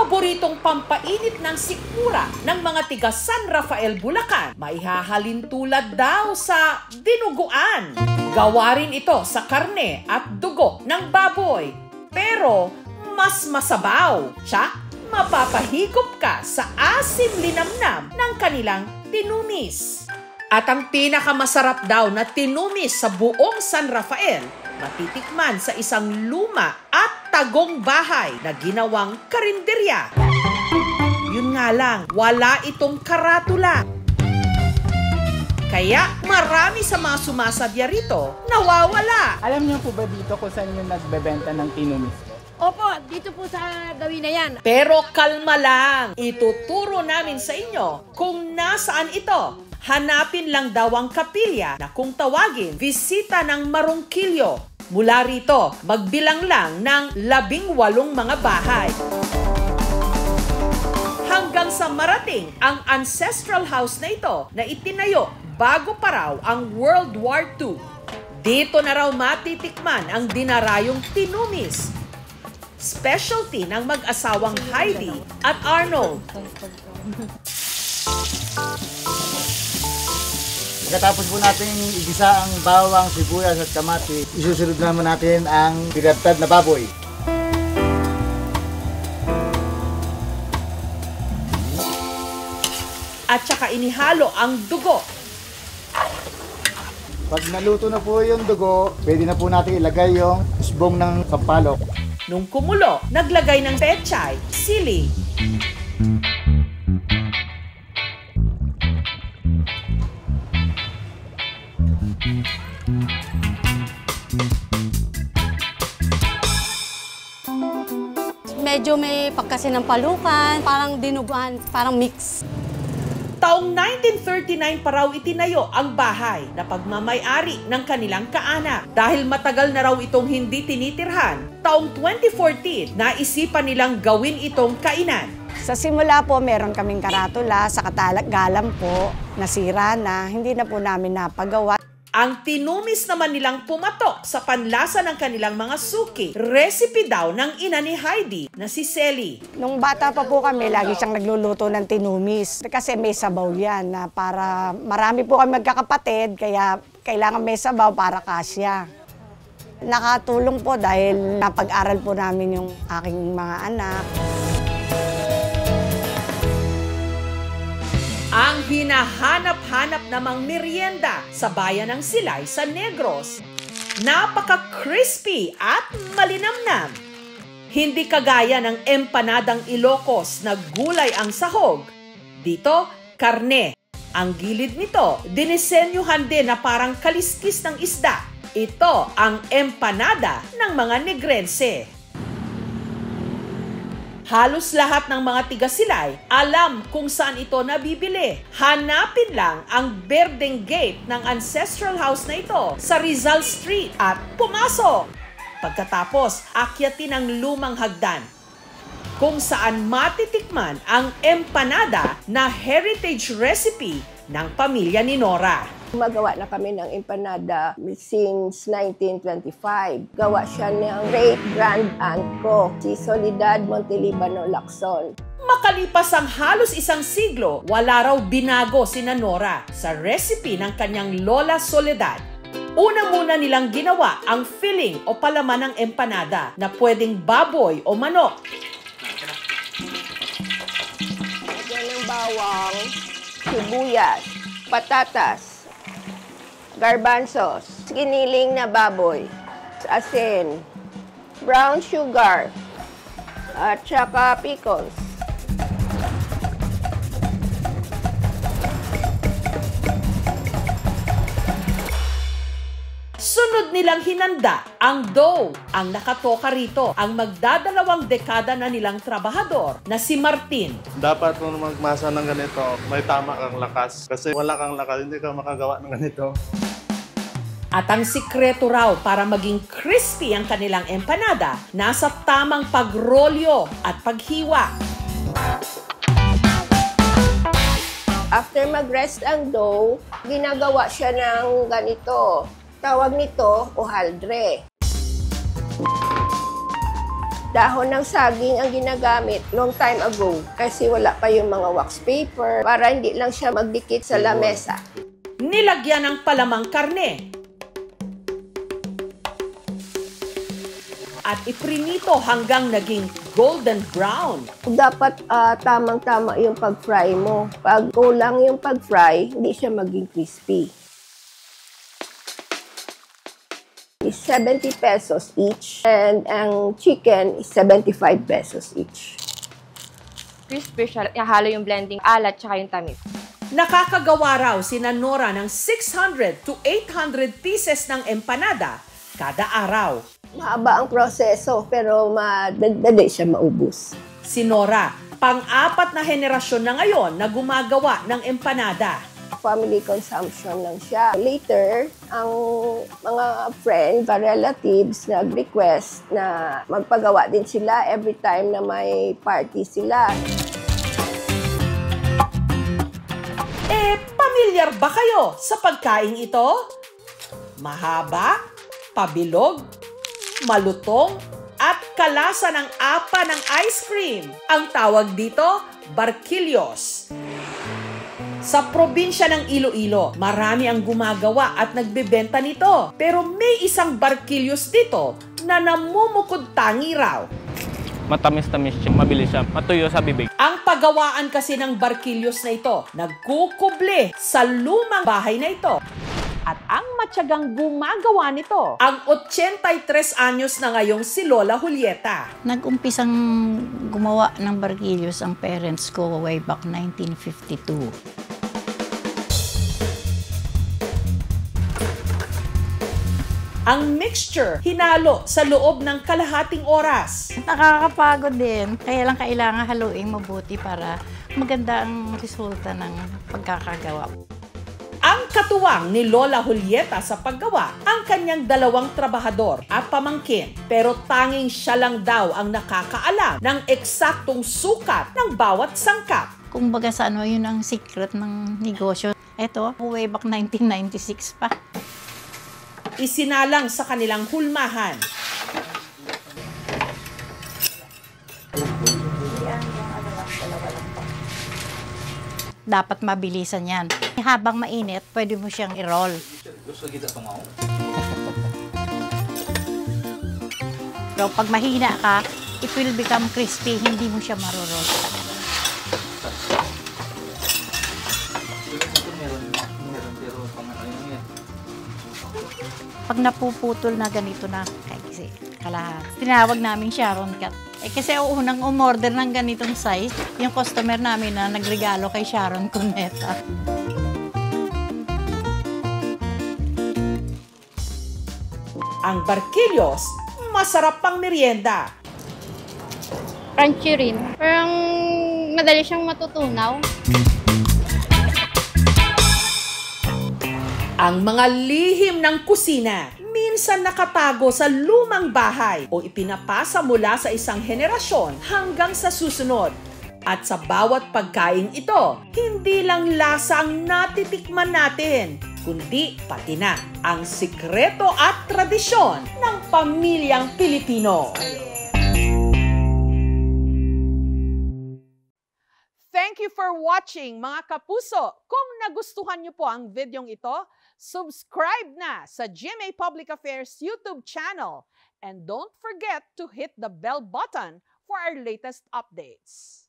paboritong pampainit ng sikmura ng mga tiga San Rafael, Bulacan, maihahalin tulad daw sa dinuguan. Gawa rin ito sa karne at dugo ng baboy. Pero mas masabaw. Tsak, mapapahigop ka sa asim linamnam ng kanilang tinumis. At ang pinakamasarap daw na tinumis sa buong San Rafael, matitikman sa isang luma at tagong bahay na ginawang karinderya. Yun nga lang, wala itong karatula. Kaya marami sa mga sumasadya rito nawawala. Alam niyo po ba dito kung saan yung nagbebenta ng tinumis? Opo, dito po sa gawin na yan. Pero kalma lang, ituturo namin sa inyo kung nasaan ito. Hanapin lang daw ang kapilya na kung tawagin, bisita ng Marungkilyo. Mula rito, magbilang lang ng 18 mga bahay. Hanggang sa marating ang ancestral house na ito na itinayo bago pa raw ang World War II. Dito na raw matitikman ang dinarayong tinumis. Specialty ng mag-asawang Heidi at Arnold. Pagkatapos po natin igisa ang bawang, sibuyas at kamati, isusunod naman natin ang pinatad na baboy. At saka inihalo ang dugo. Pag naluto na po yung dugo, pwede na po natin ilagay yung usbong ng sampalok. Nung kumulo, naglagay ng pechay, sili, Medyo may pagkasinampalukan, parang dinuguan, parang mix. Taong 1939 pa raw itinayo ang bahay na pagmamay-ari ng kanilang kaanak. Dahil matagal na raw itong hindi tinitirhan, taong 2014 naisipan nilang gawin itong kainan. Sa simula po, meron kaming karatula, sa katalagalan po, nasira na, hindi na po namin napagawa. Ang tinumis naman nilang pumatok sa panlasa ng kanilang mga suki. Recipe daw ng ina ni Heidi na si Selly. Nung bata pa po kami, lagi siyang nagluluto ng tinumis. Kasi may sabaw yan, na para marami po kami magkakapatid, kaya kailangan may sabaw para kasya. Nakatulong po dahil napag-aral po namin yung aking mga anak. Ang hinahanap-hanap namang merienda sa bayan ng Silay sa Negros. Napaka-crispy at malinamnam. Hindi kagaya ng empanadang Ilocos na gulay ang sahog. Dito, karne. Ang gilid nito, dinisenyuhan din na parang kaliskis ng isda. Ito ang empanada ng mga Negrense. Halos lahat ng mga tiga-Silay alam kung saan ito nabibili. Hanapin lang ang Berdeng Gate ng ancestral house na ito sa Rizal Street at pumasok. Pagkatapos, akyatin ang lumang hagdan kung saan matitikman ang empanada na heritage recipe ng pamilya ni Nora. Gumagawa na kami ng empanada since 1925. Gawa siya ng great-grand-aunt ko, si Soledad Montelibano Lacson. Makalipas ang halos isang siglo, wala raw binago si Nora sa recipe ng kanyang Lola Soledad. Una muna nilang ginawa ang filling o palaman ng empanada na pwedeng baboy o manok. Lagyan ng bawang, sibuyas, patatas, garbanzos, giniling na baboy, asin, brown sugar, at saka pickles. Sunod nilang hinanda ang dough. Ang nakatoka rito, ang magdadalawang dekada na nilang trabahador na si Martin. Dapat kung magmasa ng ganito, may tama kang lakas. Kasi wala kang lakas, hindi ka makagawa ng ganito. At ang sikreto raw para maging crispy ang kanilang empanada, nasa tamang pagrolyo at paghiwa. After mag-rest ang dough, ginagawa siya ng ganito. Tawag nito, hojaldre. Dahon ng saging ang ginagamit long time ago kasi wala pa yung mga wax paper para hindi lang siya magdikit sa lamesa. Nilagyan ng palamang karne. At iprinito hanggang naging golden brown. Dapat tamang-tama yung pag-fry mo. Pag kulang yung pag-fry, hindi siya maging crispy. Is 70 pesos each and ang chicken is 75 pesos each. Crispy siya. Halo yung blending alat tsaka yung tamis. Nakakagawa raw si Nora ng 600 to 800 pieces ng empanada kada araw. Mahaba ang proseso pero madali siya maubos. Si Nora, pang-apat na henerasyon na ngayon na gumagawa ng empanada. Family consumption lang siya. Later, ang mga friends, relatives nag-request na magpagawa din sila every time na may party sila. Pamilyar ba kayo sa pagkain ito? Mahaba, pabilog, malutong, at kalasa ng apa ng ice cream. Ang tawag dito, barquillos. Sa probinsya ng Iloilo, marami ang gumagawa at nagbebenta nito. Pero may isang barquillos dito na namumukod tangi raw. Matamis-tamis siya, mabilis siya, matuyo sa bibig. Ang paggawaan kasi ng barquillos na ito, nagkukuble sa lumang bahay na ito. At ang matyagang gumagawa nito, ang 83 anyos na ngayong si Lola Julieta. Nag-umpisang gumawa ng barquillos ang parents ko way back 1952. Ang mixture, hinalo sa loob ng kalahating oras. Nakakapagod din, kaya lang kailangan haluin mabuti para maganda ang resulta ng pagkakagawa. Ang katuwang ni Lola Julieta sa paggawa, ang kanyang dalawang trabahador at pamangkin. Pero tanging siya lang daw ang nakakaalam ng eksaktong sukat ng bawat sangkap. Kung baga sa ano, yun ang secret ng negosyo. Ito, way back 1996 pa. Isinalang sa kanilang hulmahan. Dapat mabilisan yan. Habang mainit, pwede mo siyang i-roll. Pero pag mahina ka, it will become crispy, hindi mo siya marurol. Pag napuputol na ganito na, kasi kalahat. Tinawag namin Sharon Cat. Kasi unang umorder ng ganitong size, yung customer namin na nagregalo kay Sharon Cuneta. Ang barquillos, masarap pang merienda. Crunchy rin. Parang madali siyang matutunaw. Ang mga lihim ng kusina, minsan nakatago sa lumang bahay o ipinapasa mula sa isang henerasyon hanggang sa susunod. At sa bawat pagkain ito, hindi lang lasa ang natitikman natin, kundi pati na ang sikreto at tradisyon ng pamilyang Pilipino. Thank you for watching, mga kapuso. Kung nagustuhan niyo po ang videong ito, subscribe na sa GMA Public Affairs YouTube channel. And don't forget to hit the bell button for our latest updates.